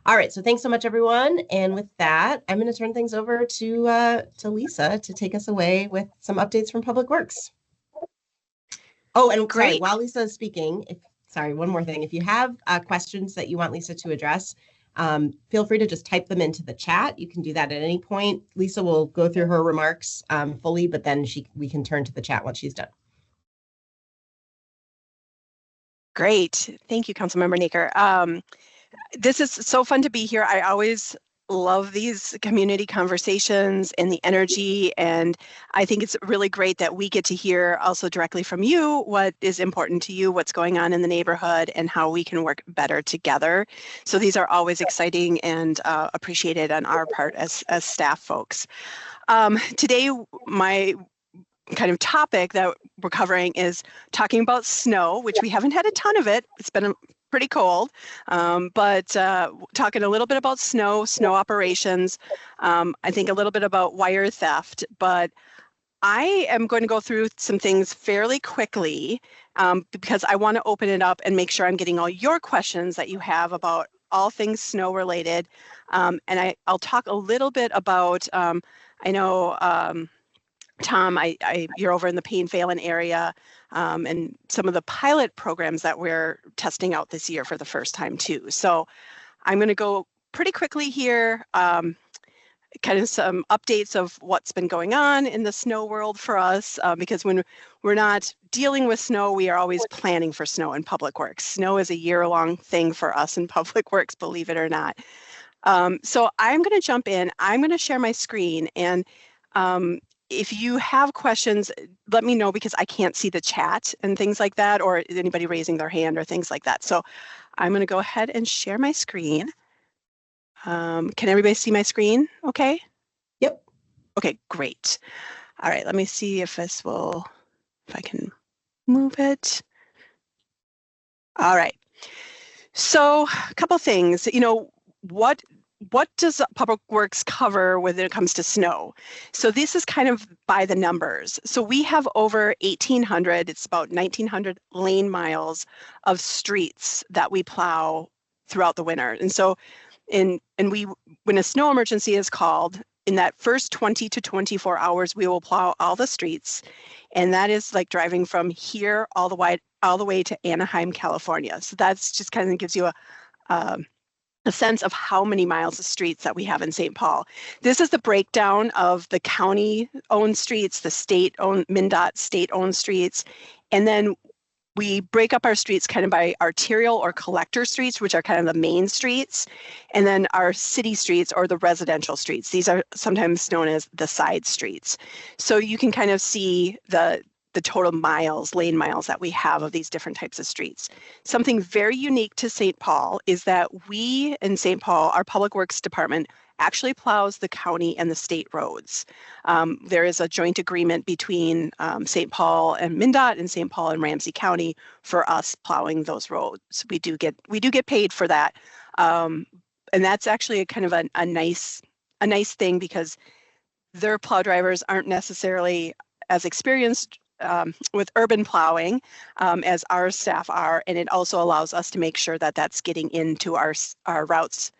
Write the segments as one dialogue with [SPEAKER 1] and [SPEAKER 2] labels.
[SPEAKER 1] All right, so thanks so much, everyone. And with that, I'm going to turn things over to Lisa to take us away with some updates from Public Works. Oh, and
[SPEAKER 2] Great.
[SPEAKER 1] sorry, while Lisa is speaking, one more thing. If you have questions that you want Lisa to address, feel free to just type them into the chat. You can do that at any point. Lisa will go through her remarks fully, but then we can turn to the chat once she's done.
[SPEAKER 2] Great. Thank you, Councilmember Noecker. This is so fun to be here. I always love these community conversations and the energy, and I think it's really great that we get to hear also directly from you what is important to you, what's going on in the neighborhood, and how we can work better together. So these are always exciting and appreciated on our part as staff folks. Today, my kind of topic that we're covering is talking about snow, which we haven't had a ton of it. It's been pretty cold, but talking a little bit about snow operations, I think a little bit about wire theft, but I am going to go through some things fairly quickly because I want to open it up and make sure I'm getting all your questions that you have about all things snow related. And I'll talk a little bit about, I know, Tom, you're over in the Payne-Phalen area, and some of the pilot programs that we're testing out this year for the first time too. So I'm going to go pretty quickly here, kind of some updates of what's been going on in the snow world for us, because when we're not dealing with snow, we are always planning for snow in Public Works. Snow is a year-long thing for us in Public Works, believe it or not. So I'm going to jump in. I'm going to share my screen, and if you have questions, let me know because I can't see the chat and things like that, or anybody raising their hand or things like that. So I'm going to go ahead and share my screen. Can everybody see my screen okay?
[SPEAKER 1] Yep.
[SPEAKER 2] Okay, great. All right, let me see if if I can move it. All right. So a couple things, what does Public Works cover when it comes to snow? So this is kind of by the numbers. So we have over 1,800, it's about 1,900 lane miles of streets that we plow throughout the winter. And so when a snow emergency is called, in that first 20 to 24 hours, we will plow all the streets. And that is like driving from here all the way to Anaheim, California. So that's just kind of gives you a sense of how many miles of streets that we have in St. Paul. This is the breakdown of the county-owned streets, the state-owned, MnDOT state-owned streets, and then we break up our streets kind of by arterial or collector streets, which are kind of the main streets, and then our city streets or the residential streets. These are sometimes known as the side streets. So you can kind of see the total lane miles that we have of these different types of streets. Something very unique to St. Paul is that we in St. Paul, our Public Works Department, actually plows the county and the state roads. There is a joint agreement between St. Paul and MnDOT and St. Paul and Ramsey County for us plowing those roads. We do get paid for that. And that's actually a kind of a nice thing because their plow drivers aren't necessarily as experienced with urban plowing as our staff are, and it also allows us to make sure that that's getting into our routes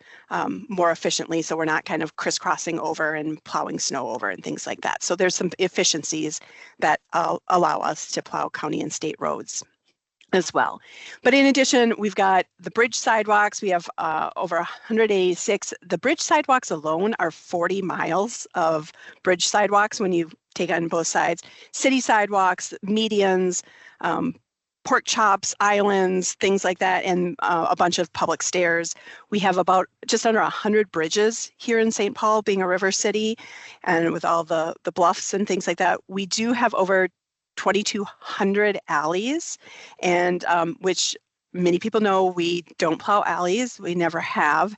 [SPEAKER 2] more efficiently, so we're not kind of crisscrossing over and plowing snow over and things like that. So there's some efficiencies that allow us to plow county and state roads as well. But in addition, we've got the bridge sidewalks. We have over 186. The bridge sidewalks alone are 40 miles of bridge sidewalks when you take on both sides. City sidewalks, medians, pork chops, islands, things like that, and a bunch of public stairs. We have about just under 100 bridges here in St. Paul, being a river city, and with all the bluffs and things like that. We do have over 2,200 alleys, and which many people know we don't plow alleys. We never have.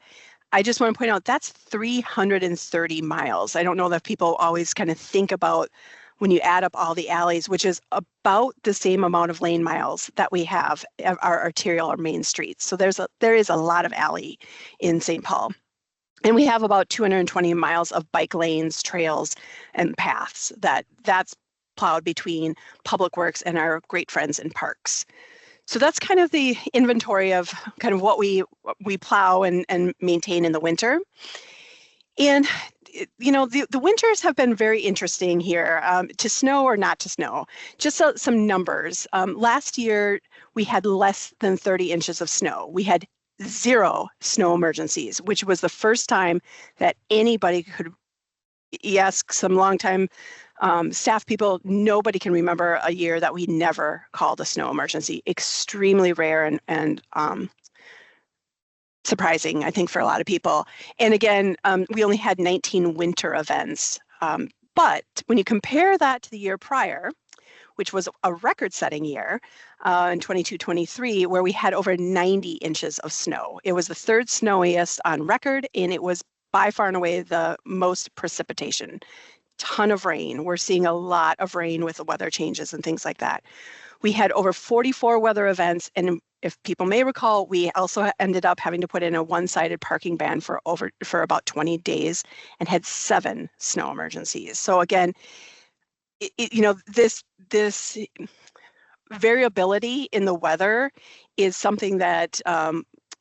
[SPEAKER 2] I just want to point out that's 330 miles. I don't know that people always kind of think about when you add up all the alleys, which is about the same amount of lane miles that we have our arterial or main streets. So there is a lot of alley in St. Paul. And we have about 220 miles of bike lanes, trails, and paths that's plowed between Public Works and our great friends in parks. So that's kind of the inventory of kind of what we plow and maintain in the winter. And the winters have been very interesting here, to snow or not to snow. Just some numbers. Last year, we had less than 30 inches of snow. We had 0 snow emergencies, which was the first time that anybody could, yes, some longtime staff people, nobody can remember a year that we never called a snow emergency. Extremely rare and surprising, I think, for a lot of people. And again, we only had 19 winter events. But when you compare that to the year prior, which was a record-setting year in 22-23, where we had over 90 inches of snow. It was the 3rd snowiest on record, and it was by far and away the most precipitation. Ton of rain. We're seeing a lot of rain with the weather changes and things like that. We had over 44 weather events, and if people may recall, we also ended up having to put in a one-sided parking ban for about 20 days and had 7 snow emergencies. So again, this variability in the weather is something that,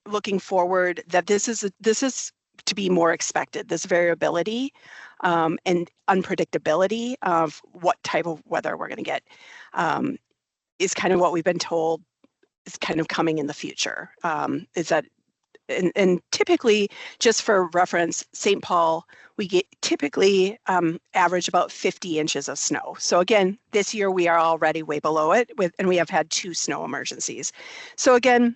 [SPEAKER 2] looking forward, that this is to be more expected. This variability and unpredictability of what type of weather we're going to get is kind of what we've been told is kind of coming in the future. Is that, and typically, just for reference, St. Paul, we get typically average about 50 inches of snow. So again, this year we are already way below it, and we have had 2 snow emergencies. So again,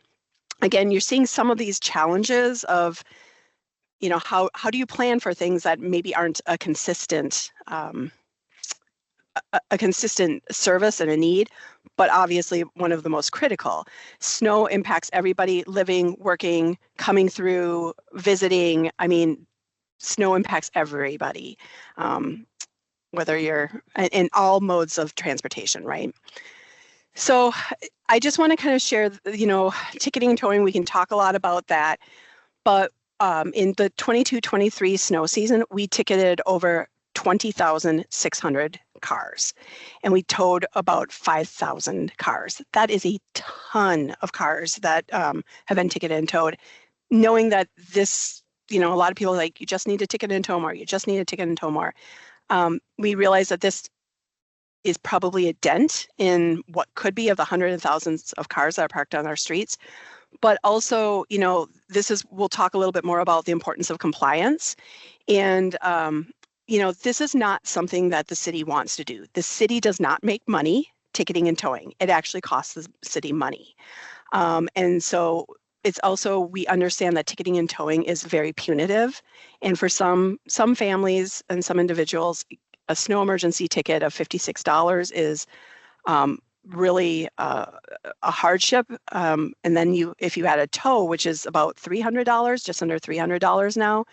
[SPEAKER 2] you're seeing some of these challenges of, how do you plan for things that maybe aren't a consistent service and a need, but obviously one of the most critical. Snow impacts everybody living, working, coming through, visiting. I mean, snow impacts everybody, whether you're in all modes of transportation, right? So I just want to kind of share, ticketing and towing, we can talk a lot about that, but in the 22-23 snow season, we ticketed over 20,600 cars, and we towed about 5,000 cars. That is a ton of cars that have been ticketed and towed. Knowing that this, a lot of people are like, you just need to ticket and tow more, you just need to ticket and tow more. We realize that this is probably a dent in what could be of the hundreds of thousands of cars that are parked on our streets. But also, we'll talk a little bit more about the importance of compliance. And, this is not something that the city wants to do. The city does not make money ticketing and towing. It actually costs the city money. And so it's also, we understand that ticketing and towing is very punitive. And for some families and some individuals, a snow emergency ticket of $56 is really a hardship. And then if you add a tow, which is about $300, just under $300 now,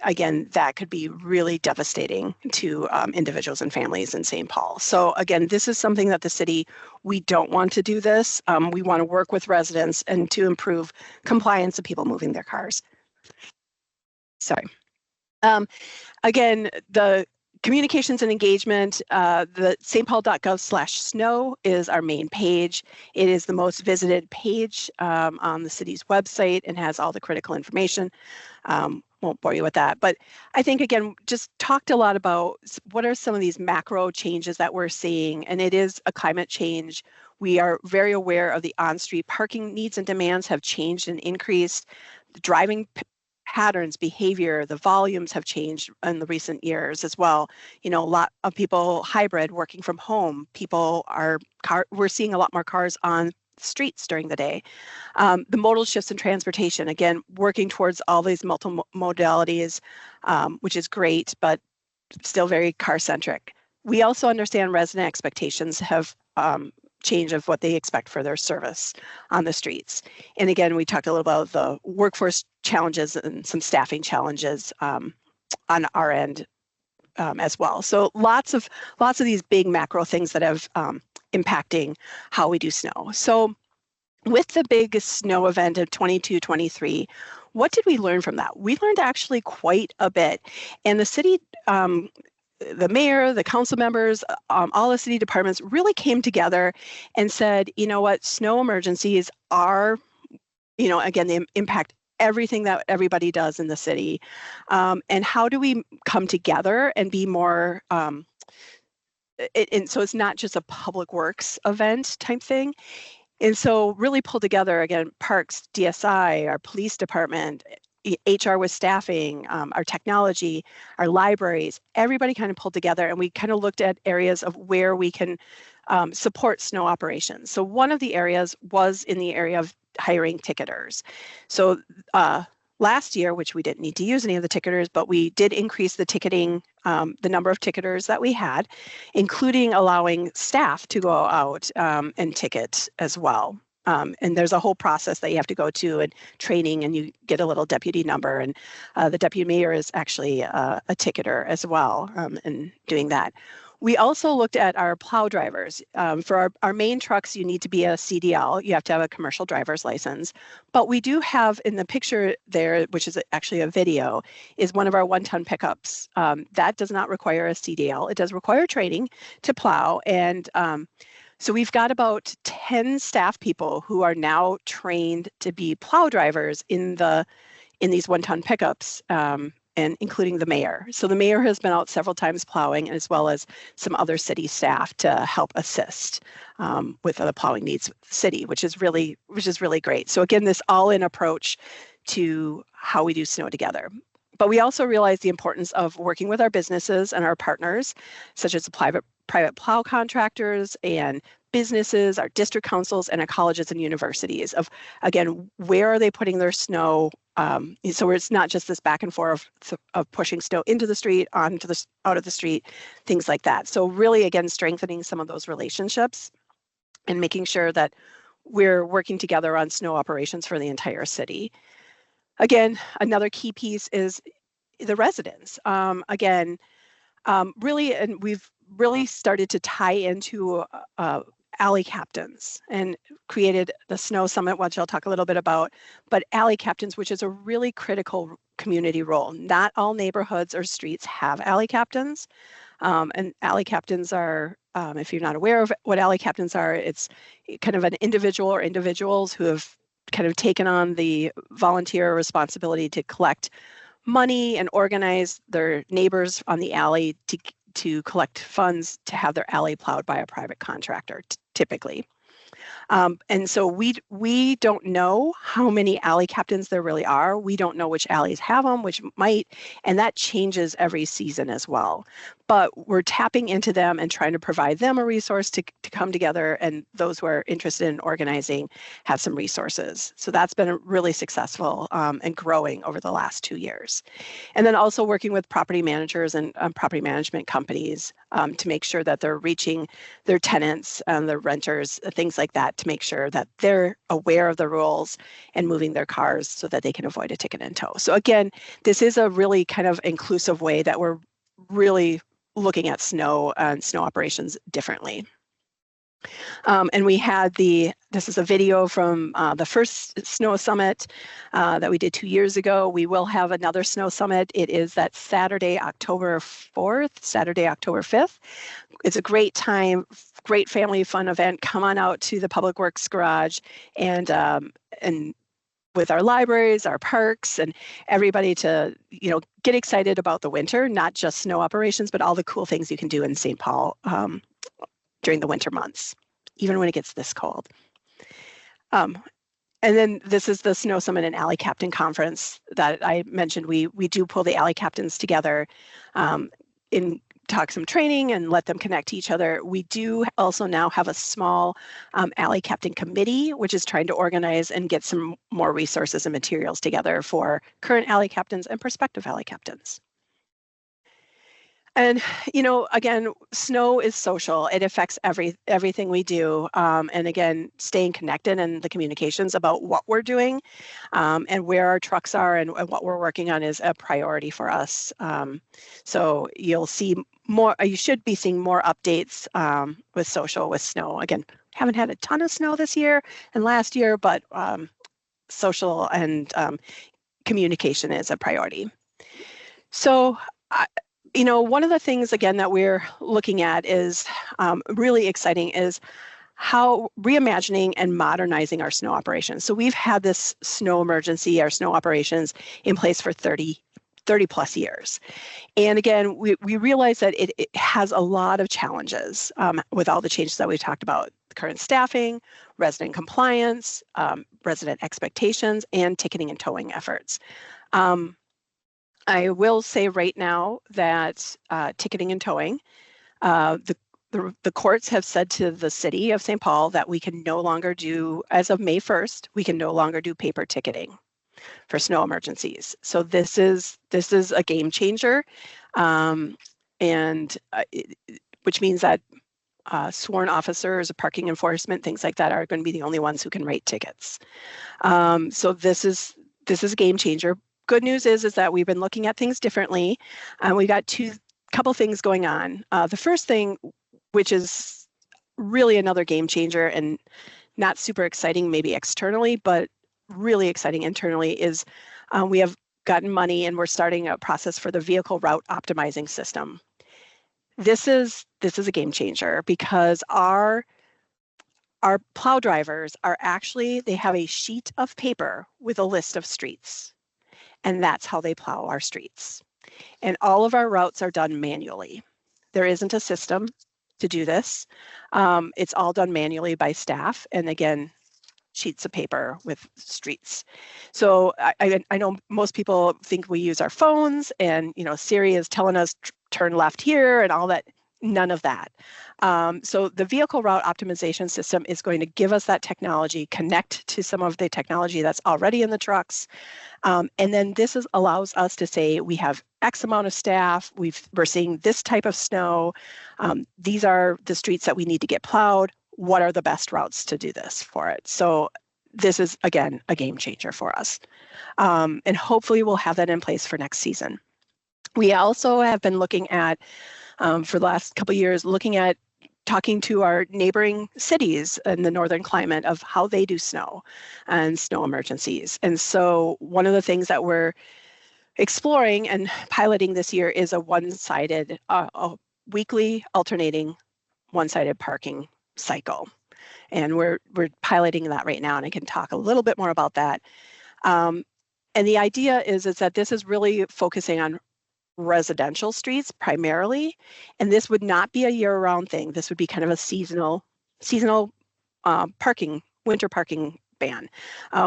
[SPEAKER 2] again, that could be really devastating to individuals and families in St. Paul. So again, this is something that the city, we don't want to do this. We want to work with residents and to improve compliance of people moving their cars. Sorry. Again, the communications and engagement, the stpaul.gov/snow is our main page. It is the most visited page on the city's website and has all the critical information. Won't bore you with that, but I think, again, just talked a lot about what are some of these macro changes that we're seeing, and it is a climate change. We are very aware of the on-street parking needs and demands have changed and increased. The driving patterns, behavior, the volumes have changed in the recent years as well. A lot of people hybrid, working from home. We're seeing a lot more cars on streets during the day. The modal shifts in transportation, again, working towards all these multimodalities, which is great, but still very car-centric. We also understand resident expectations have changed of what they expect for their service on the streets. And again, we talked a little about the workforce challenges and some staffing challenges on our end as well. So lots of these big macro things that have impacting how we do snow. So with the big snow event of 22-23, what did we learn from that? We learned actually quite a bit. And the city the mayor, the council members, all the city departments really came together and said, you know what, snow emergencies are, again, they impact everything that everybody does in the city. And how do we come together and be more, and so it's not just a public works event type thing. And so really pulled together, again, parks, DSI, our police department, HR with staffing, our technology, our libraries, everybody kind of pulled together, and we kind of looked at areas of where we can support snow operations. So one of the areas was in the area of hiring ticketers. So last year, which we didn't need to use any of the ticketers, but we did increase the ticketing, the number of ticketers that we had, including allowing staff to go out and ticket as well. And there's a whole process that you have to go to and training, and you get a little deputy number. And the deputy mayor is actually a ticketer as well in doing that. We also looked at our plow drivers. For our main trucks, you need to be a CDL. You have to have a commercial driver's license. But we do have in the picture there, which is actually a video, is one of our 1-ton pickups. That does not require a CDL. It does require training to plow. And so we've got about 10 staff people who are now trained to be plow drivers in these 1-ton pickups. And including the mayor. So the mayor has been out several times plowing, as well as some other city staff to help assist with the plowing needs of the city, which is really great. So again, this all-in approach to how we do snow together. But we also realize the importance of working with our businesses and our partners, such as the private plow contractors and businesses, our district councils, and our colleges and universities of, again, where are they putting their snow? So it's not just this back and forth of pushing snow into the street, out of the street, things like that. So really, again, strengthening some of those relationships and making sure that we're working together on snow operations for the entire city. Again, another key piece is the residents. Really, and we've really started to tie into alley captains and created the Snow Summit, which I'll talk a little bit about, but alley captains, which is a really critical community role. Not all neighborhoods or streets have alley captains. And alley captains are, if you're not aware of what alley captains are, it's kind of an individual or individuals who have kind of taken on the volunteer responsibility to collect money and organize their neighbors on the alley to collect funds to have their alley plowed by a private contractor, typically. And so we don't know how many alley captains there really are. We don't know which alleys have them, which might, and that changes every season as well. But we're tapping into them and trying to provide them a resource to come together, and those who are interested in organizing have some resources. So that's been really successful and growing over the last 2 years. And then also working with property managers and property management companies to make sure that they're reaching their tenants and their renters, things like that, to make sure that they're aware of the rules and moving their cars so that they can avoid a ticket and tow. So again, this is a really kind of inclusive way that we're really looking at snow and snow operations differently. And we had this is a video from the first Snow Summit that we did 2 years ago. We will have another Snow Summit. It is that Saturday, October 4th, Saturday, October 5th. It's a great time, great family fun event. Come on out to the Public Works Garage and with our libraries, our parks, and everybody to, get excited about the winter, not just snow operations, but all the cool things you can do in St. Paul during the winter months, even when it gets this cold. And then this is the Snow Summit and Alley Captain Conference that I mentioned. We do pull the alley captains together in talk some training and let them connect to each other. We do also now have a small alley captain committee, which is trying to organize and get some more resources and materials together for current alley captains and prospective alley captains. And, again, snow is social. It affects everything we do. And again, staying connected and the communications about what we're doing and where our trucks are and what we're working on is a priority for us. So you'll see more, you should be seeing more updates with social, with snow. Again, haven't had a ton of snow this year and last year, but social and communication is a priority. So one of the things, again, that we're looking at is really exciting is how reimagining and modernizing our snow operations. So we've had this snow emergency, our snow operations in place for 30 plus years. And again, we realize that it has a lot of challenges with all the changes that we've talked about: current staffing, resident compliance, resident expectations, and ticketing and towing efforts. I will say right now that ticketing and towing, the courts have said to the city of St. Paul that we can no longer do, as of May 1st, we can no longer do paper ticketing for snow emergencies. So this is a game changer, and which means that sworn officers, parking enforcement, things like that are going to be the only ones who can write tickets. So this is a game changer. Good news is that we've been looking at things differently, and we got couple things going on. The first thing, which is really another game changer and not super exciting maybe externally, but really exciting internally, is we have gotten money and we're starting a process for the vehicle route optimizing system. This is a game changer because our plow drivers they have a sheet of paper with a list of streets, and that's how they plow our streets. And all of our routes are done manually. There isn't a system to do this. It's all done manually by staff, and again, sheets of paper with streets. So I know most people think we use our phones and Siri is telling us turn left here and all that. None of that. So the vehicle route optimization system is going to give us that technology, connect to some of the technology that's already in the trucks. And then this allows us to say we have X amount of staff, we're seeing this type of snow, these are the streets that we need to get plowed, what are the best routes to do this for it? So this is, again, a game changer for us. And hopefully we'll have that in place for next season. We also have been looking at, for the last couple of years, looking at talking to our neighboring cities in the northern climate of how they do snow and snow emergencies. And so one of the things that we're exploring and piloting this year is a one-sided, a weekly alternating one-sided parking cycle. And we're piloting that right now, and I can talk a little bit more about that. And the idea is that this is really focusing on residential streets primarily, and this would not be a year-round thing. This would be kind of a seasonal parking, winter parking ban,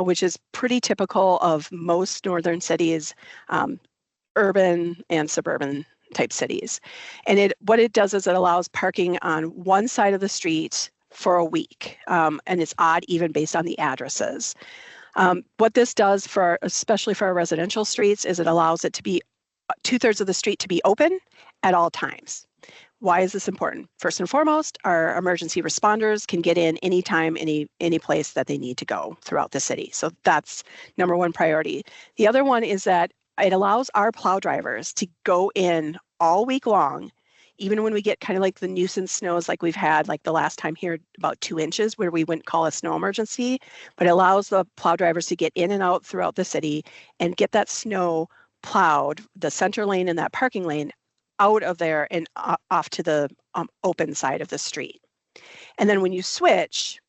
[SPEAKER 2] which is pretty typical of most northern cities, urban and suburban type cities. And what it does is it allows parking on one side of the street for a week, and it's odd even based on the addresses. What this does especially for our residential streets, is it allows it to be 2/3 of the street to be open at all times. Why is this important? First and foremost, our emergency responders can get in anytime, any place that they need to go throughout the city. So that's number one priority. The other one is that it allows our plow drivers to go in all week long, even when we get kind of like the nuisance snows like we've had, like the last time here, about 2 inches, where we wouldn't call a snow emergency, but it allows the plow drivers to get in and out throughout the city and get that snow plowed, the center lane and that parking lane, out of there and off to the open side of the street. And then when you switch,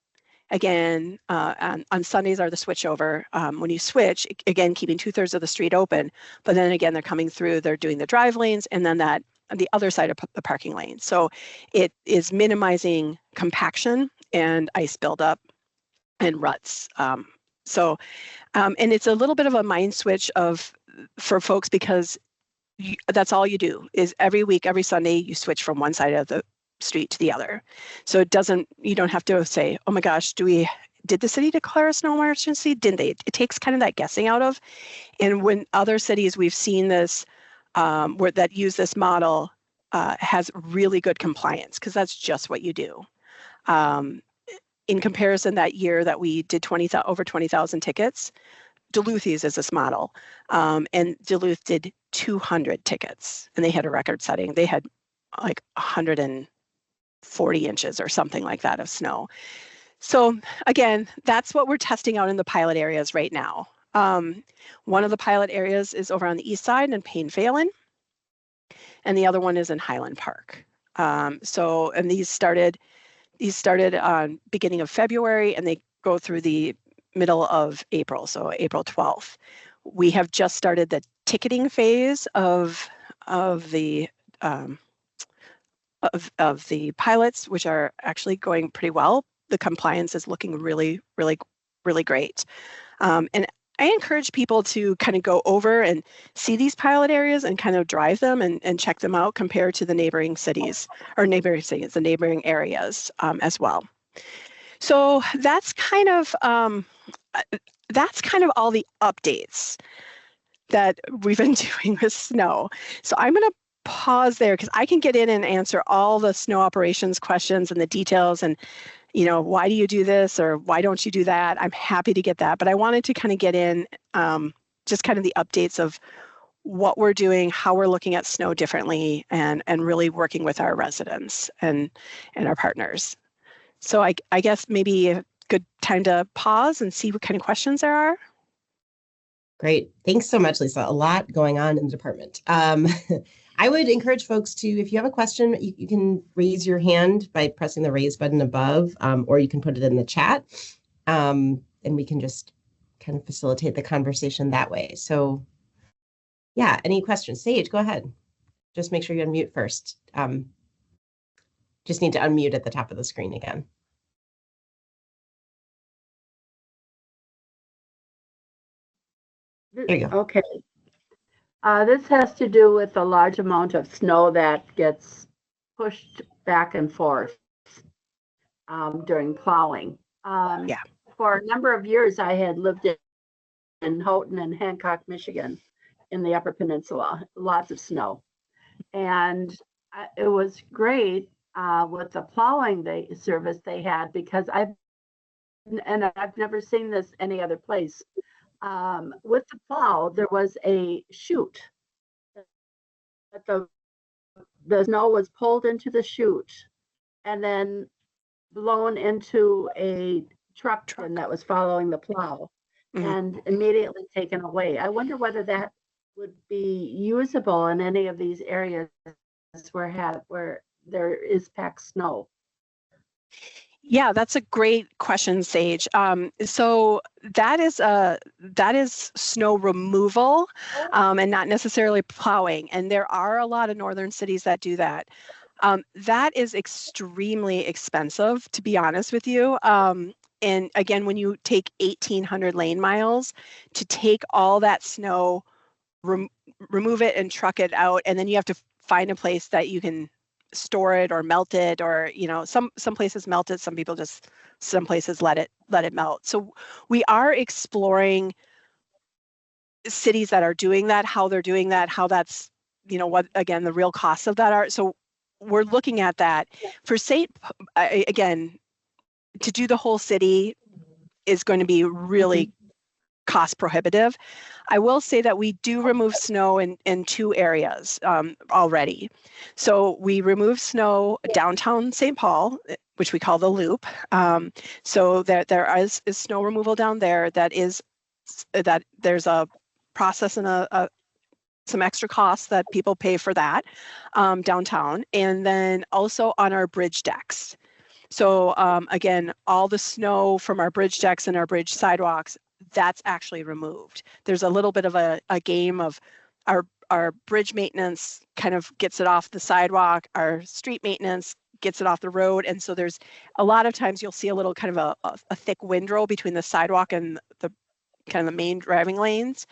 [SPEAKER 2] again, on Sundays are the switchover. When you switch, again, keeping 2/3 of the street open, but then again, they're coming through, they're doing the drive lanes, and then that on the other side of the parking lane. So it is minimizing compaction and ice buildup and ruts. And it's a little bit of a mind switch for folks, because that's all you do is every week, every Sunday, you switch from one side of the street to the other. So you don't have to say, oh my gosh, did the city declare a snow emergency? Didn't they? It takes kind of that guessing out of. And when other cities we've seen this, that use this model, has really good compliance, because that's just what you do. In comparison, that year that we did over 20,000 tickets, Duluth uses this model, and Duluth did 200 tickets, and they had a record setting. They had like 140 inches or something like that of snow. So again, that's what we're testing out in the pilot areas right now. One of the pilot areas is over on the east side in Payne-Phalen. and the other one is in Highland Park. And these started on beginning of February, and they go through the middle of April, so April 12th. We have just started the ticketing phase of the pilots, which are actually going pretty well. The compliance is looking really, really, really great. And I encourage people to kind of go over and see these pilot areas and kind of drive them and check them out compared to the neighboring cities, the neighboring areas as well. So that's kind of all the updates that we've been doing with snow. So I'm going to pause there because I can get in and answer all the snow operations questions and the details and, why do you do this or why don't you do that? I'm happy to get that, but I wanted to kind of get in just kind of the updates of what we're doing, how we're looking at snow differently, and really working with our residents and our partners. So I guess maybe a good time to pause and see what kind of questions there are.
[SPEAKER 1] Great. Thanks so much, Lisa. A lot going on in the department. I would encourage folks to, if you have a question, you can raise your hand by pressing the raise button above, or you can put it in the chat, and we can just kind of facilitate the conversation that way. So yeah, any questions? Sage, go ahead. Just make sure you unmute first. Just need to unmute at the top of the screen again. There you go.
[SPEAKER 3] Okay. This has to do with the large amount of snow that gets pushed back and forth during plowing.
[SPEAKER 2] Yeah.
[SPEAKER 3] For a number of years, I had lived in Houghton and Hancock, Michigan, in the Upper Peninsula, lots of snow. And it was great with the plowing service they had, because I've never seen this any other place. With the plow, there was a chute. The snow was pulled into the chute and then blown into a truck that was following the plow, and immediately taken away. I wonder whether that would be usable in any of these areas where there is packed snow.
[SPEAKER 2] Yeah, that's a great question, Sage. So that is snow removal and not necessarily plowing. And there are a lot of northern cities that do that. That is extremely expensive, to be honest with you. And again, when you take 1,800 lane miles to take all that snow, remove it and truck it out, and then you have to find a place that you can store it or melt it, or some places melt it, some places let it melt. So we are exploring cities that are doing that, how they're doing that, how that's what again the real costs of that are. So we're looking at that. For again, to do the whole city is going to be really cost prohibitive. I will say that we do remove snow in two areas already. So we remove snow downtown St. Paul, which we call the Loop. So there is snow removal down there. That there's a process and some extra costs that people pay for that downtown, and then also on our bridge decks. So again, all the snow from our bridge decks and our bridge sidewalks, that's actually removed. There's a little bit of a game of our bridge maintenance kind of gets it off the sidewalk, our street maintenance gets it off the road. And so there's a lot of times you'll see a little kind of a thick windrow between the sidewalk and the kind of the main driving lanes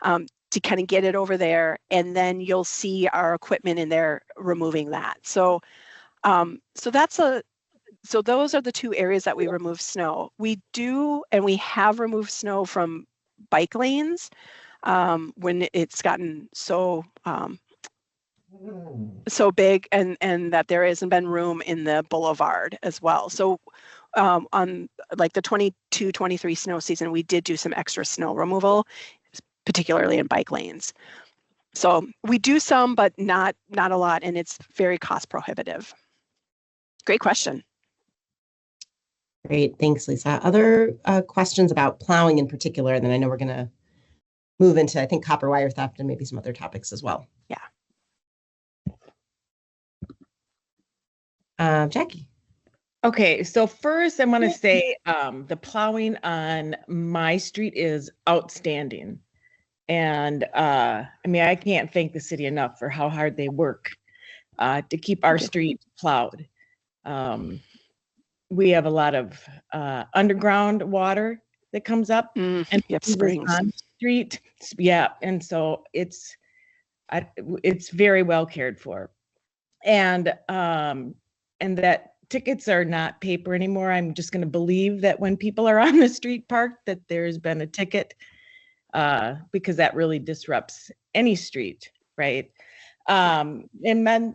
[SPEAKER 2] to kind of get it over there. And then you'll see our equipment in there removing that. So so those are the two areas that we remove snow. We do, and we have removed snow from bike lanes when it's gotten so big and that there hasn't been room in the boulevard as well. So on like the 22-23 snow season, we did do some extra snow removal, particularly in bike lanes. So we do some, but not a lot, and it's very cost prohibitive. Great question.
[SPEAKER 1] Great. Thanks, Lisa. Other questions about plowing in particular, and then I know we're going to move into, I think, copper wire theft and maybe some other topics as well.
[SPEAKER 2] Yeah.
[SPEAKER 1] Jackie.
[SPEAKER 4] Okay, so first I want to say the plowing on my street is outstanding. And I mean, I can't thank the city enough for how hard they work to keep our street plowed. We have a lot of underground water that comes up and
[SPEAKER 2] Yep, springs
[SPEAKER 4] on the street. Yeah, and so it's very well cared for, and that tickets are not paper anymore. I'm just going to believe that when people are on the street parked that there's been a ticket, because that really disrupts any street, right? And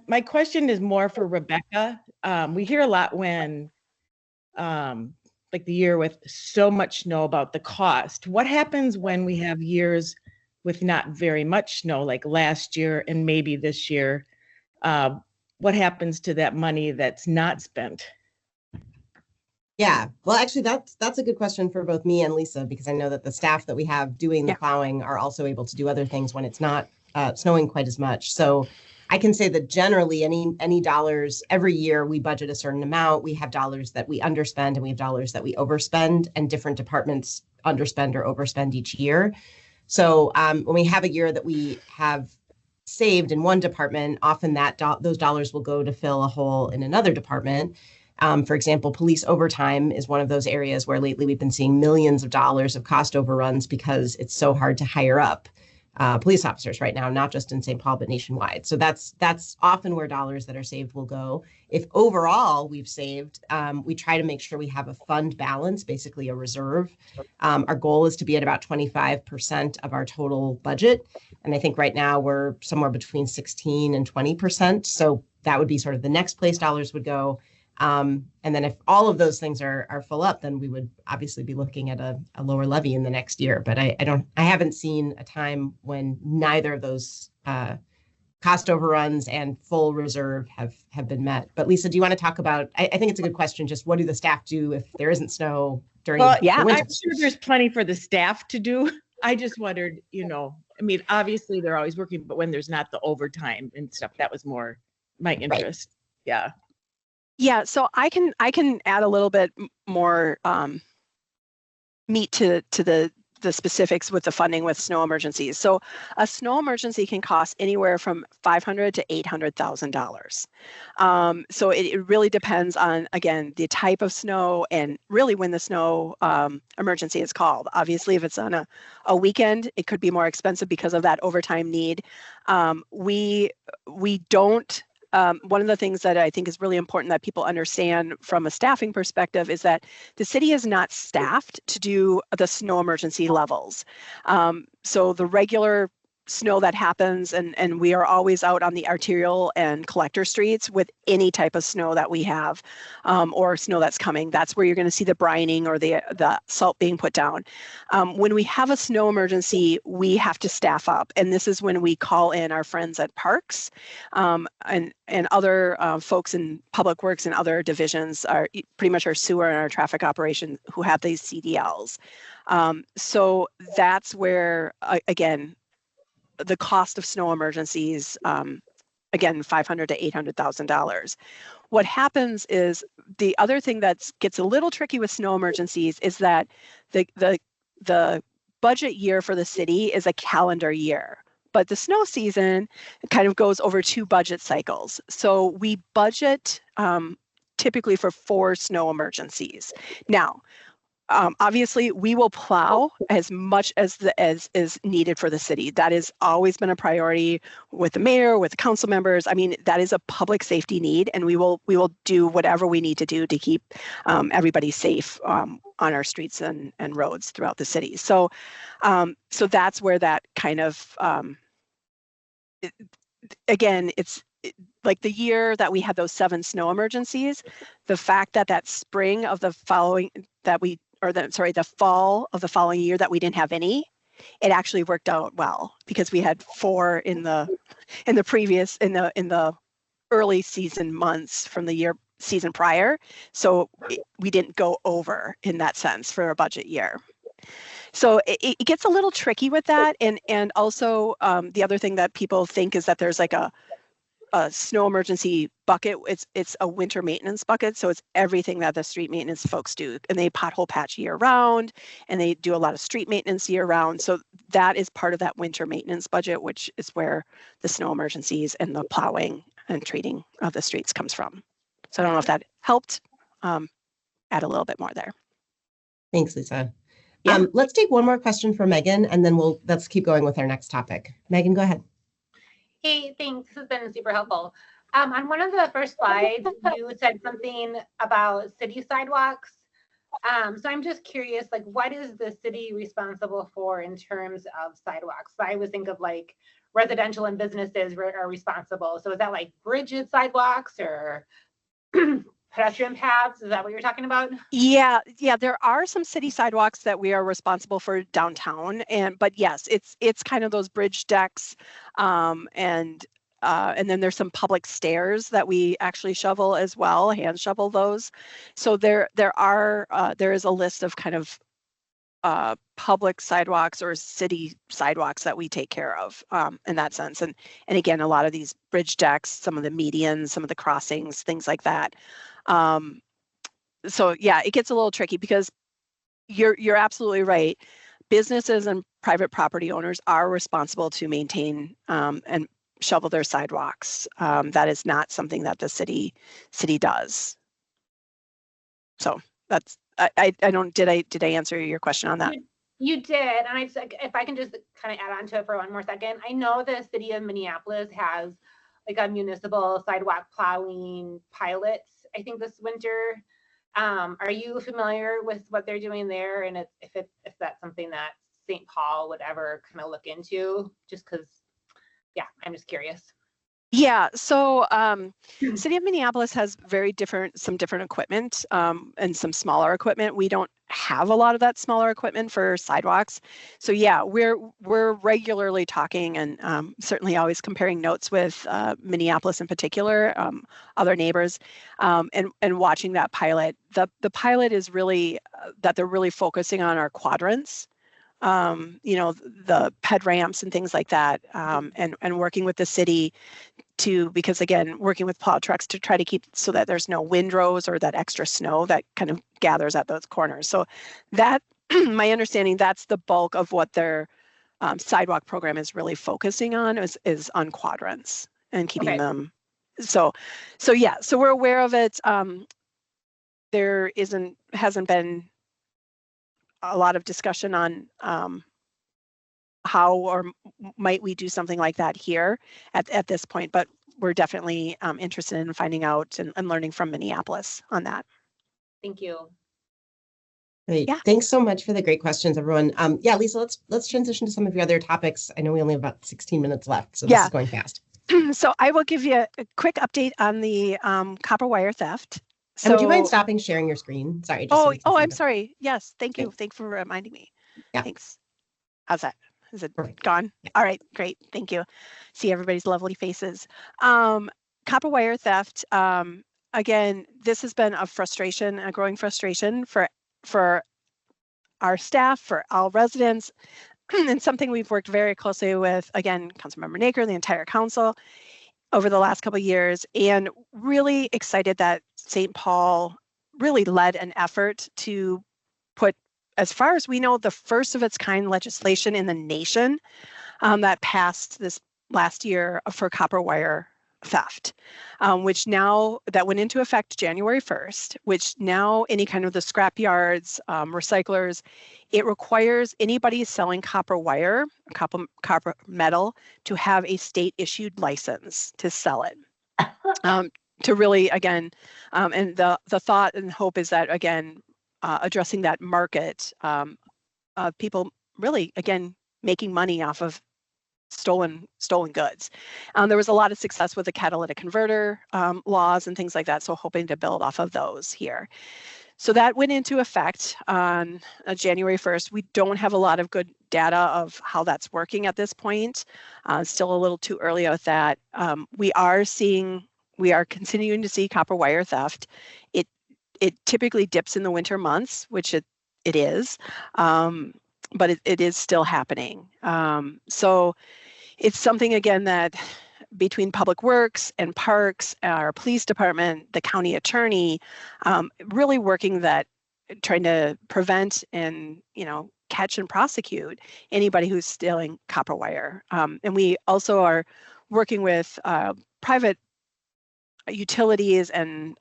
[SPEAKER 4] my question is more for Rebecca. We hear a lot when like the year with so much snow about the cost. What happens when we have years with not very much snow, like last year and maybe this year? What happens to that money that's not spent?
[SPEAKER 1] Yeah, well, actually, that's a good question for both me and Lisa, because I know that the staff that we have doing the plowing are also able to do other things when it's not snowing quite as much. So I can say that generally any dollars every year we budget a certain amount. We have dollars that we underspend and we have dollars that we overspend, and different departments underspend or overspend each year. So when we have a year that we have saved in one department, often those dollars will go to fill a hole in another department. For example, police overtime is one of those areas where lately we've been seeing millions of dollars of cost overruns because it's so hard to hire up police officers right now, not just in St. Paul, but nationwide. So that's often where dollars that are saved will go. If overall we've saved, we try to make sure we have a fund balance, basically a reserve. Our goal is to be at about 25% of our total budget. And I think right now we're somewhere between 16 and 20%. So that would be sort of the next place dollars would go. And then if all of those things are full up, then we would obviously be looking at a lower levy in the next year. But I haven't seen a time when neither of those cost overruns and full reserve have been met. But Lisa, do you want to talk about, I think it's a good question, just what do the staff do if there isn't snow during the winter?
[SPEAKER 4] I'm sure there's plenty for the staff to do. I just wondered, I mean, obviously they're always working, but when there's not the overtime and stuff, that was more my interest. Right. Yeah.
[SPEAKER 2] Yeah, so I can add a little bit more meat to the specifics with the funding with snow emergencies. So a snow emergency can cost anywhere from $500,000 to $800,000. So it really depends on, again, the type of snow and really when the snow emergency is called. Obviously, if it's on a weekend, it could be more expensive because of that overtime need. We don't. One of the things that I think is really important that people understand from a staffing perspective is that the city is not staffed to do the snow emergency levels. So the regular snow that happens, and we are always out on the arterial and collector streets with any type of snow that we have or snow that's coming. That's where you're going to see the brining or the salt being put down. When we have a snow emergency, we have to staff up, and this is when we call in our friends at parks and other folks in public works and other divisions, are pretty much our sewer and our traffic operation who have these CDLs. So that's where again, the cost of snow emergencies, again, $500,000 to $800,000. What happens is the other thing that gets a little tricky with snow emergencies is that the budget year for the city is a calendar year, but the snow season kind of goes over 2 budget cycles. So we budget typically for 4 snow emergencies. Now, obviously, we will plow as much as is needed for the city. That has always been a priority with the mayor, with the council members. I mean, that is a public safety need, and we will do whatever we need to do to keep everybody safe on our streets and roads throughout the city. So, so that's where that kind of again, it's like the year that we had those 7 snow emergencies. The fact that spring of the following the fall of the following year that we didn't have any, it actually worked out well because we had 4 in the early season months from the season prior. So we didn't go over in that sense for a budget year. So it gets a little tricky with that. And also the other thing that people think is that there's like a snow emergency bucket. It's a winter maintenance bucket, so it's everything that the street maintenance folks do, and they pothole patch year round, and they do a lot of street maintenance year round. So that is part of that winter maintenance budget, which is where the snow emergencies and the plowing and treating of the streets comes from. So I don't know if that helped add a little bit more there.
[SPEAKER 1] Thanks, Lisa.
[SPEAKER 2] Yeah.
[SPEAKER 1] Let's take one more question for Megan, and then let's keep going with our next topic. Megan, go ahead.
[SPEAKER 5] Hey, thanks. This has been super helpful. On one of the first slides, you said something about city sidewalks. So I'm just curious, like, what is the city responsible for in terms of sidewalks? I always think of like residential and businesses are responsible. So is that like bridges, sidewalks, or pedestrian paths? Is that what you're talking about?
[SPEAKER 2] Yeah, there are some city sidewalks that we are responsible for downtown, but yes, it's kind of those bridge decks, and then there's some public stairs that we actually shovel as well, hand shovel those. So there is a list of kind of public sidewalks or city sidewalks that we take care of in that sense. And again, a lot of these bridge decks, some of the medians, some of the crossings, things like that. So yeah, it gets a little tricky because you're absolutely right. Businesses and private property owners are responsible to maintain and shovel their sidewalks. That is not something that the city does. So that's I don't did I answer your question on that?
[SPEAKER 5] You did, and if I can just kind of add on to it for one more second. I know the city of Minneapolis has like a municipal sidewalk plowing pilot, I think, this winter. Are you familiar with what they're doing there, and if that's something that St. Paul would ever kind of look into? Just because, yeah, I'm just curious.
[SPEAKER 2] Yeah, so City of Minneapolis has some different equipment and some smaller equipment. We don't have a lot of that smaller equipment for sidewalks. So yeah, we're regularly talking and certainly always comparing notes with Minneapolis in particular, other neighbors, and watching that pilot. The pilot is really that they're really focusing on our quadrants. The ped ramps and things like that, and working with the city because again, working with plow trucks to try to keep so that there's no windrows or that extra snow that kind of gathers at those corners. So that, my understanding, that's the bulk of what their sidewalk program is really focusing on is on quadrants and keeping them. So yeah, so we're aware of it. There hasn't been a lot of discussion on how or might we do something like that here at this point, but we're definitely interested in finding out and learning from Minneapolis on that.
[SPEAKER 5] Thank you.
[SPEAKER 1] Great.
[SPEAKER 2] Yeah.
[SPEAKER 1] Thanks so much for the great questions, everyone. Yeah, Lisa, let's transition to some of your other topics. I know we only have about 16 minutes left, so this is going fast.
[SPEAKER 2] So I will give you a quick update on the copper wire theft.
[SPEAKER 1] And would you mind stopping sharing your screen? Sorry.
[SPEAKER 2] I'm sorry. Yes, thank you. Thanks for reminding me.
[SPEAKER 1] Yeah.
[SPEAKER 2] Thanks. How's that? Is it
[SPEAKER 1] Perfect.
[SPEAKER 2] gone? Yeah. All right, great. Thank you. See everybody's lovely faces. Copper wire theft. Again, this has been a growing frustration for our staff, for all residents, and something we've worked very closely with, again, Councilmember Noecker, the entire council over the last couple of years, and really excited that St. Paul really led an effort to put, as far as we know, the first of its kind legislation in the nation that passed this last year for copper wire theft, which now that went into effect January 1st, which now any kind of the scrap yards, recyclers, it requires anybody selling copper wire, copper metal, to have a state issued license to sell it. To really, again, and the thought and hope is that, again, addressing that market, people really, again, making money off of stolen goods. There was a lot of success with the catalytic converter laws and things like that, so hoping to build off of those here. So that went into effect on January 1st. We don't have a lot of good data of how that's working at this point. Still a little too early with that. We are continuing to see copper wire theft. It typically dips in the winter months, which it is, but it is still happening. So it's something, again, that between Public Works and Parks, our police department, the county attorney, really working that, trying to prevent and, catch and prosecute anybody who's stealing copper wire. And we also are working with private utilities and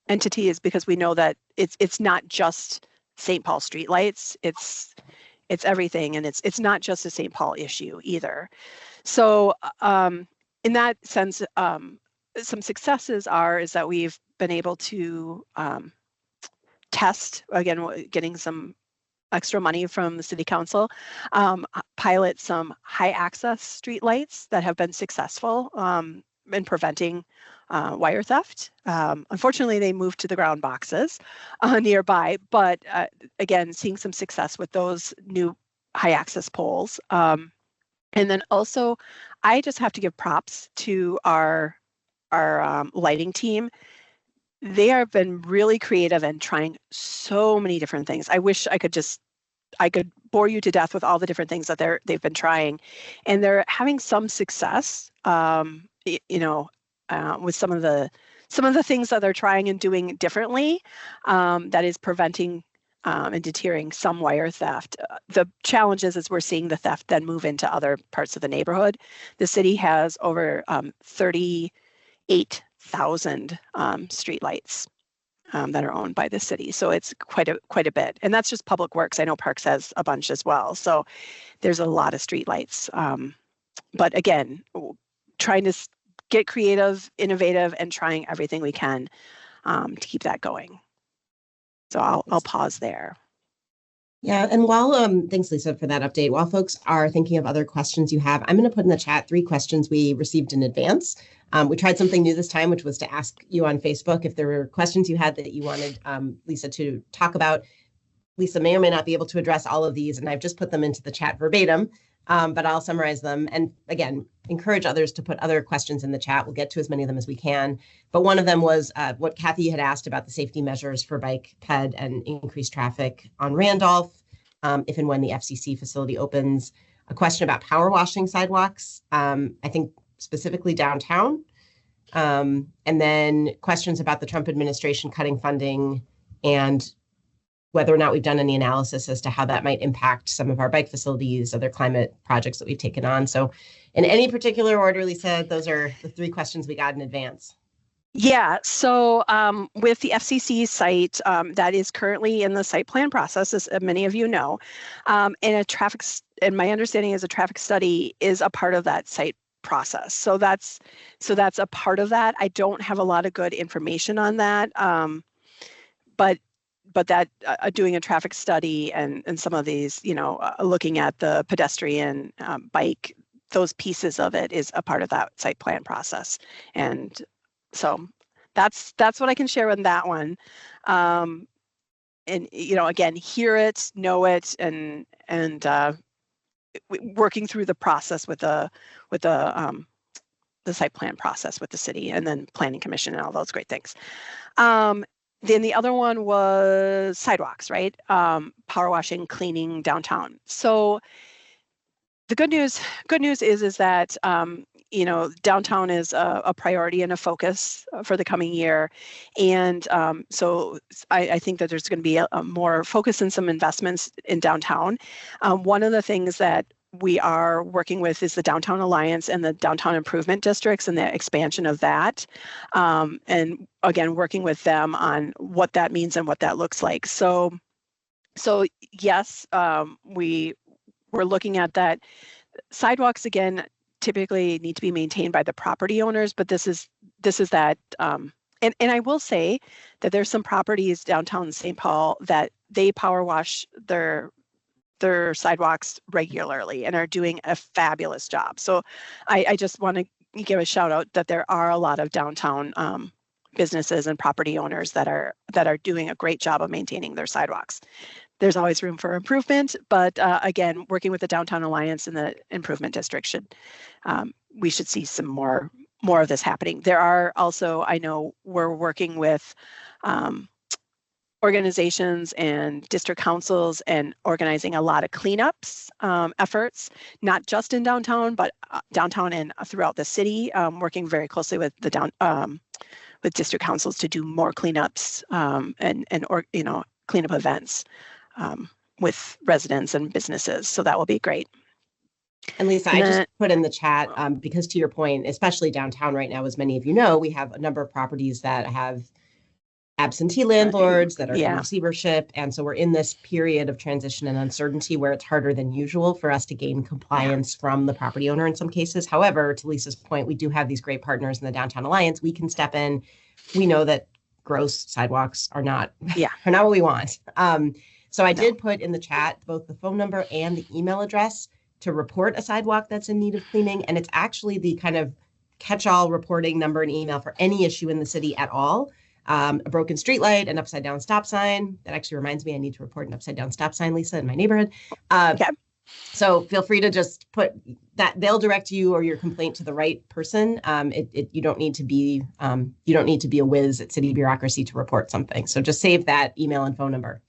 [SPEAKER 2] entities, because we know that it's not just St. Paul streetlights, it's everything, and it's not just a St. Paul issue either. So in that sense, some successes is that we've been able to test, again, getting some extra money from the city council, pilot some high access streetlights that have been successful in preventing wire theft. Unfortunately, they moved to the ground boxes nearby, but again, seeing some success with those new high access poles. And then also, I just have to give props to our lighting team. They have been really creative and trying so many different things. I wish I could bore you to death with all the different things that they've been trying, and they're having some success. With some of the things that they're trying and doing differently, that is preventing and deterring some wire theft. The challenge is we're seeing the theft then move into other parts of the neighborhood. The city has over 38,000 streetlights that are owned by the city. So it's quite a bit. And that's just Public Works. I know Parks has a bunch as well. So there's a lot of streetlights. But again, trying to get creative, innovative, and trying everything we can to keep that going. So I'll pause there.
[SPEAKER 1] Yeah, and while thanks, Lisa, for that update. While folks are thinking of other questions you have, I'm going to put in the chat 3 questions we received in advance. We tried something new this time, which was to ask you on Facebook if there were questions you had that you wanted Lisa to talk about. Lisa may or may not be able to address all of these, and I've just put them into the chat verbatim, but I'll summarize them. And again, encourage others to put other questions in the chat. We'll get to as many of them as we can. But one of them was what Kathy had asked about the safety measures for bike ped and increased traffic on Randolph, if and when the FCC facility opens. A question about power washing sidewalks, I think specifically downtown. And then questions about the Trump administration cutting funding and whether or not we've done any analysis as to how that might impact some of our bike facilities, other climate projects that we've taken on. So in any particular order, Lisa, those are the 3 questions we got in advance.
[SPEAKER 2] Yeah, so with the FCC site, that is currently in the site plan process, as many of you know, and my understanding is a traffic study is a part of that site process. So that's a part of that. I don't have a lot of good information on that, but that doing a traffic study and some of these, looking at the pedestrian, bike, those pieces of it is a part of that site plan process. And so that's what I can share on that one. And again, hear it, know it, and working through the process with the site plan process with the city, and then planning commission and all those great things. Then the other one was sidewalks, right? Power washing, cleaning downtown. So the good news is that downtown is a priority and a focus for the coming year, and so I think that there's going to be a more focus and some investments in downtown. One of the things that we are working with is the Downtown Alliance and the Downtown Improvement Districts and the expansion of that. And again, working with them on what that means and what that looks like. So yes, we're looking at that. Sidewalks, again, typically need to be maintained by the property owners, but this is that. And I will say that there's some properties downtown St. Paul that they power wash their sidewalks regularly and are doing a fabulous job. So I just want to give a shout out that there are a lot of downtown businesses and property owners that are doing a great job of maintaining their sidewalks. There's always room for improvement, but again, working with the Downtown Alliance and the Improvement District we should see some more of this happening. There are also, I know we're working with organizations and district councils and organizing a lot of cleanups efforts, not just in downtown, but downtown and throughout the city, working very closely with the with district councils to do more cleanups and cleanup events with residents and businesses. So that will be great.
[SPEAKER 1] And Lisa, I just put in the chat, because to your point, especially downtown right now, as many of you know, we have a number of properties that have absentee landlords that are in receivership. And so we're in this period of transition and uncertainty where it's harder than usual for us to gain compliance from the property owner in some cases. However, to Lisa's point, we do have these great partners in the Downtown Alliance. We can step in. We know that gross sidewalks are not what we want. So I did put in the chat both the phone number and the email address to report a sidewalk that's in need of cleaning. And it's actually the kind of catch-all reporting number and email for any issue in the city at all. A broken streetlight, an upside down stop sign. That actually reminds me, I need to report an upside down stop sign, Lisa, in my neighborhood. So feel free to just put that, they'll direct you or your complaint to the right person. You don't need to be a whiz at city bureaucracy to report something. So just save that email and phone number.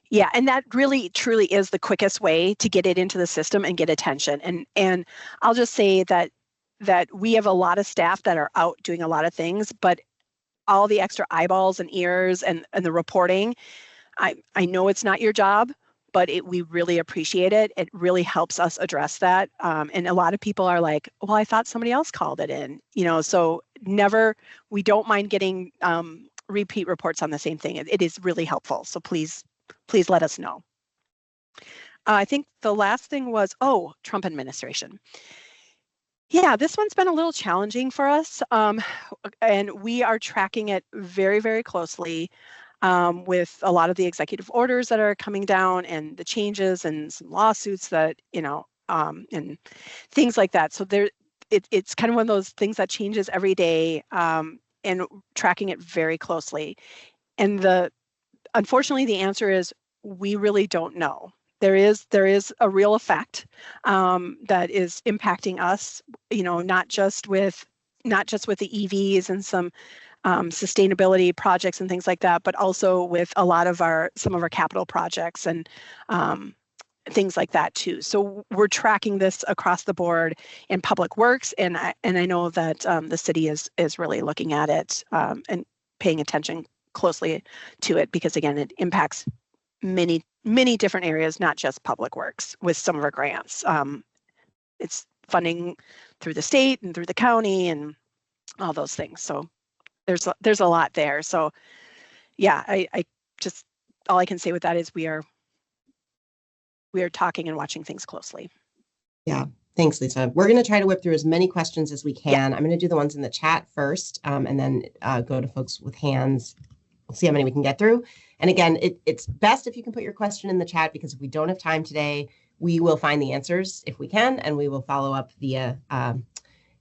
[SPEAKER 2] Yeah, and that really truly is the quickest way to get it into the system and get attention. And I'll just say that we have a lot of staff that are out doing a lot of things, but all the extra eyeballs and ears and the reporting, I know it's not your job, but we really appreciate it. It really helps us address that. And a lot of people are like, well, I thought somebody else called it in, so we don't mind getting repeat reports on the same thing. It is really helpful. So please let us know. I think the last thing was, Trump administration. Yeah, this one's been a little challenging for us, and we are tracking it very, very closely with a lot of the executive orders that are coming down and the changes and some lawsuits that, and things like that. So it's kind of one of those things that changes every day, and tracking it very closely. And unfortunately, the answer is we really don't know. There is a real effect that is impacting us, not just with the EVs and some sustainability projects and things like that, but also with a lot of some of our capital projects and things like that too. So we're tracking this across the board in public works, and I know that the city is really looking at it and paying attention closely to it, because again, it impacts many different areas, not just public works with some of our grants. It's funding through the state and through the county and all those things. So there's a lot there. So yeah, I just, all I can say with that is we are talking and watching things closely.
[SPEAKER 1] Yeah. Thanks, Lisa. We're going to try to whip through as many questions as we can. I'm going to do the ones in the chat first, and then go to folks with hands. We'll see how many we can get through. And again, it's best if you can put your question in the chat, because if we don't have time today, we will find the answers if we can, and we will follow up via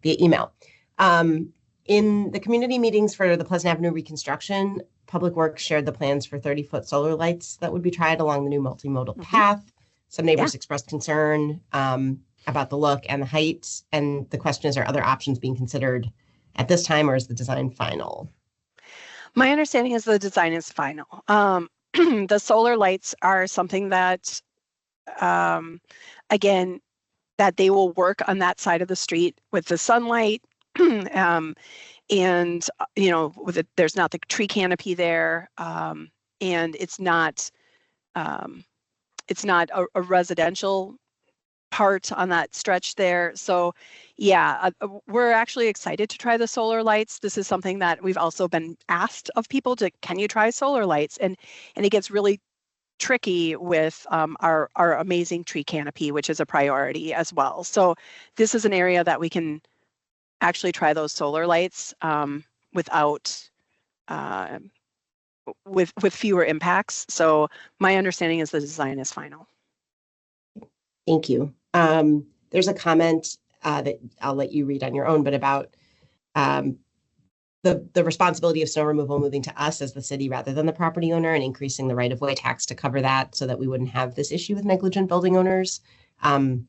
[SPEAKER 1] email. In the community meetings for the Pleasant Avenue reconstruction, Public Works shared the plans for 30-foot solar lights that would be tried along the new multimodal path. Some neighbors expressed concern about the look and the height. And the question is, are other options being considered at this time, or is the design final?
[SPEAKER 2] My understanding is the design is final. The solar lights are something that, again, that they will work on that side of the street with the sunlight, and there's not the tree canopy there, and it's not a residential part on that stretch there. So yeah, we're actually excited to try the solar lights. This is something that we've also been asked of people can you try solar lights? And it gets really tricky with our amazing tree canopy, which is a priority as well. So this is an area that we can actually try those solar lights without with fewer impacts. So my understanding is the design is final.
[SPEAKER 1] Thank you. There's a comment that I'll let you read on your own, but about the responsibility of snow removal moving to us as the city rather than the property owner, and increasing the right-of-way tax to cover that so that we wouldn't have this issue with negligent building owners. I don't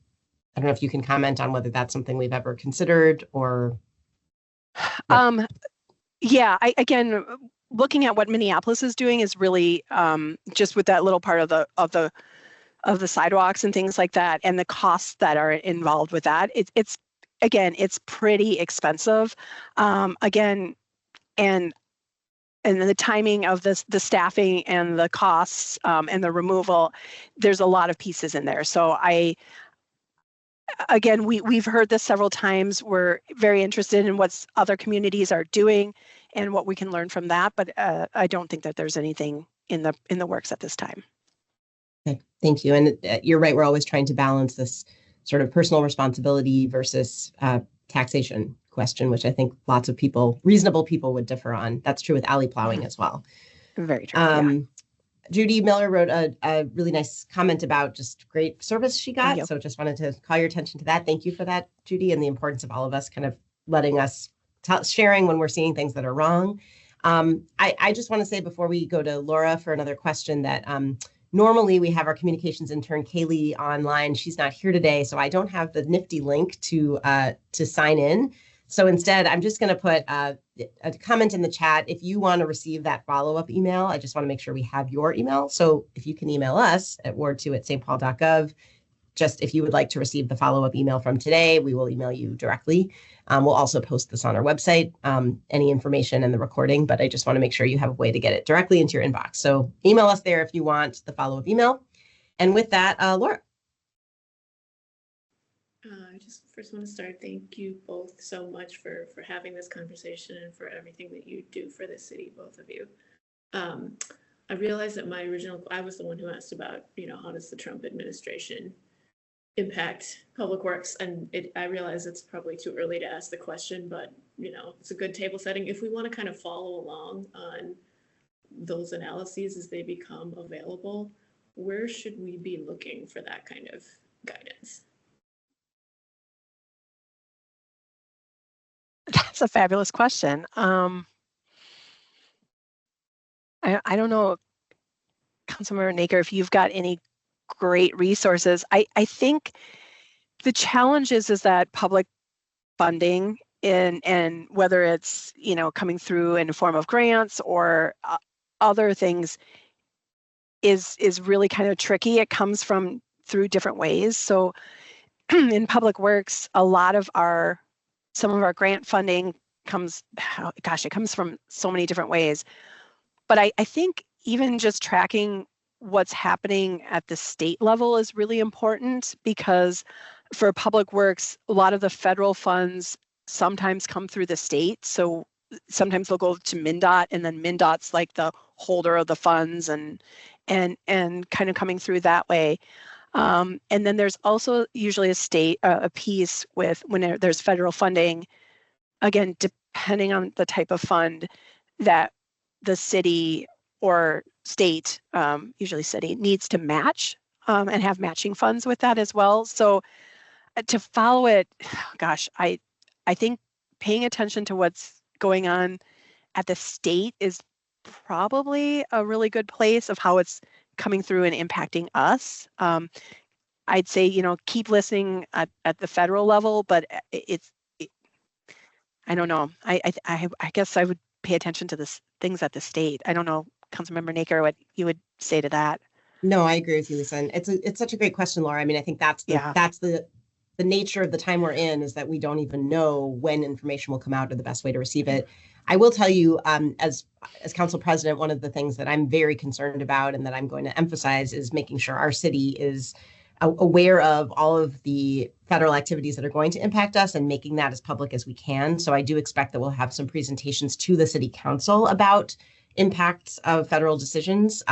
[SPEAKER 1] know if you can comment on whether that's something we've ever considered or.
[SPEAKER 2] Yeah, again, looking at what Minneapolis is doing is really just with that little part of the sidewalks and things like that, and the costs that are involved with that. It's again, it's pretty expensive. Again, and the timing of the staffing and the costs and the removal, there's a lot of pieces in there. So again, we've heard this several times. We're very interested in what other communities are doing and what we can learn from that. But I don't think that there's anything in the works at this time.
[SPEAKER 1] Okay, thank you. And you're right. We're always trying to balance this sort of personal responsibility versus taxation question, which I think lots of people, reasonable people, would differ on. That's true with alley plowing as well.
[SPEAKER 2] Very true.
[SPEAKER 1] Judy Miller wrote a really nice comment about just great service she got. So just wanted to call your attention to that. Thank you for that, Judy, and the importance of all of us kind of letting us sharing when we're seeing things that are wrong. I just want to say before we go to Laura for another question that normally we have our communications intern Kaylee online. She's not here today, so I don't have the nifty link to sign in. So instead, I'm just going to put a comment in the chat. If you want to receive that follow-up email, I just want to make sure we have your email. So if you can email us at ward2@stpaul.gov, just if you would like to receive the follow-up email from today, we will email you directly. We'll also post this on our website, any information and the recording, but I just want to make sure you have a way to get it directly into your inbox. So email us there if you want the follow-up email. And with that, Laura.
[SPEAKER 6] I just first want to start. Thank you both so much for having this conversation and for everything that you do for the city, both of you. I realized that I was the one who asked about, how does the Trump administration impact public works? And I realize it's probably too early to ask the question, but, it's a good table setting. If we want to kind of follow along on those analyses as they become available, where should we be looking for that kind of guidance?
[SPEAKER 2] That's a fabulous question. I don't know, Councilmember Noecker, if you've got any great resources. I think the challenge is that public funding and whether it's, coming through in the form of grants or other things is really kind of tricky. It comes through different ways. So in public works, some of our grant funding comes from so many different ways. But I think even just tracking what's happening at the state level is really important, because for public works, a lot of the federal funds sometimes come through the state. So sometimes they'll go to MnDOT, and then MnDOT's like the holder of the funds and kind of coming through that way. And then there's also usually a piece with when there's federal funding, again, depending on the type of fund that the city or state, usually city, needs to match and have matching funds with that as well. So to follow it, I think paying attention to what's going on at the state is probably a really good place of how it's coming through and impacting us. I'd say, keep listening at the federal level, but I don't know. I guess I would pay attention to this things at the state. I don't know, Councilmember Noecker, what you would say to that.
[SPEAKER 1] No, I agree with you, Lisa. And it's such a great question, Laura. I mean, I think that's the nature of the time we're in, is that we don't even know when information will come out or the best way to receive it. I will tell you, as council president, one of the things that I'm very concerned about and that I'm going to emphasize is making sure our city is aware of all of the federal activities that are going to impact us and making that as public as we can. So I do expect that we'll have some presentations to the city council about impacts of federal decisions.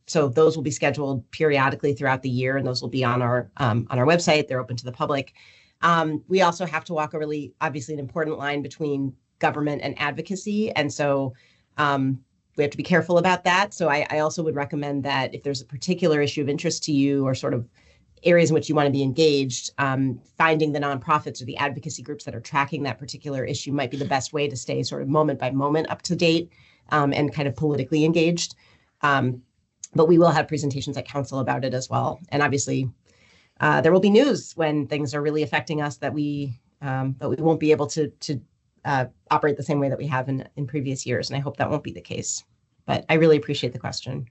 [SPEAKER 1] So those will be scheduled periodically throughout the year, and those will be on our website. They're open to the public. We also have to walk obviously an important line between government and advocacy. And so we have to be careful about that. So I also would recommend that if there's a particular issue of interest to you or sort of areas in which you want to be engaged, finding the nonprofits or the advocacy groups that are tracking that particular issue might be the best way to stay sort of moment by moment up to date and kind of politically engaged. But we will have presentations at council about it as well. And obviously, there will be news when things are really affecting us that we won't be able to operate the same way that we have in previous years. And I hope that won't be the case. But I really appreciate the question.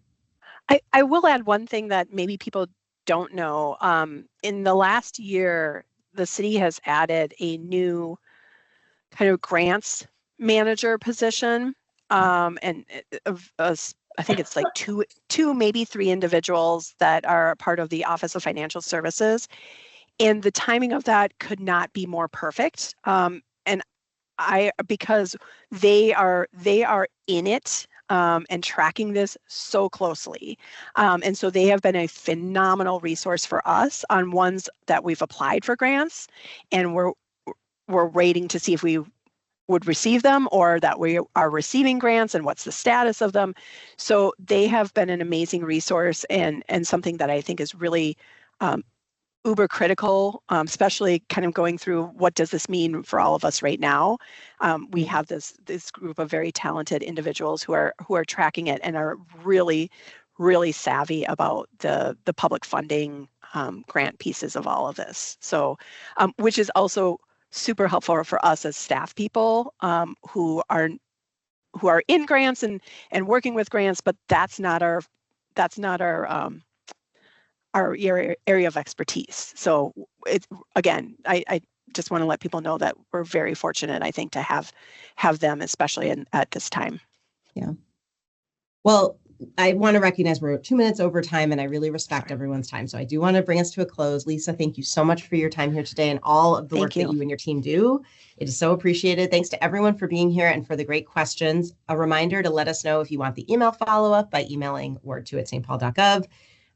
[SPEAKER 2] I will add one thing that maybe people don't know. In the last year, the city has added a new kind of grants manager position. And I think it's like two, maybe three individuals that are part of the Office of Financial Services. And the timing of that could not be more perfect. And because they are in it and tracking this so closely. And so they have been a phenomenal resource for us on ones that we've applied for grants, and we're waiting to see if we would receive them or that we are receiving grants and what's the status of them. So they have been an amazing resource and something that I think is really uber critical, especially kind of going through what does this mean for all of us right now. We have this group of very talented individuals who are tracking it and are really, really savvy about the public funding grant pieces of all of this. So, which is also super helpful for us as staff people who are in grants and working with grants, but that's not our area of expertise. So it's, again, I just want to let people know that we're very fortunate, I think, to have them, especially at this time.
[SPEAKER 1] Yeah. Well, I want to recognize we're 2 minutes over time, and I really respect everyone's time. So I do want to bring us to a close. Lisa, thank you so much for your time here today and all of the work that you and your team do. It is so appreciated. Thanks to everyone for being here and for the great questions. A reminder to let us know if you want the email follow-up by emailing word2@stpaul.gov.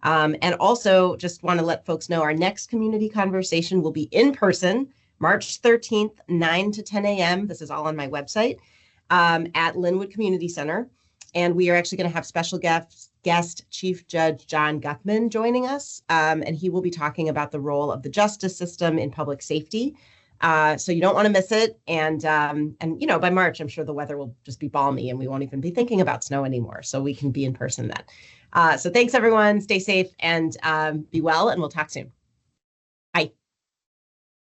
[SPEAKER 1] And also just want to let folks know our next community conversation will be in person, March 13th, 9 to 10 a.m. This is all on my website at Linwood Community Center. And we are actually going to have special guest Chief Judge John Guthman joining us. And he will be talking about the role of the justice system in public safety. So you don't want to miss it. And you know, by March, I'm sure the weather will just be balmy and we won't even be thinking about snow anymore. So we can be in person then. So thanks, everyone. Stay safe and be well, and we'll talk soon.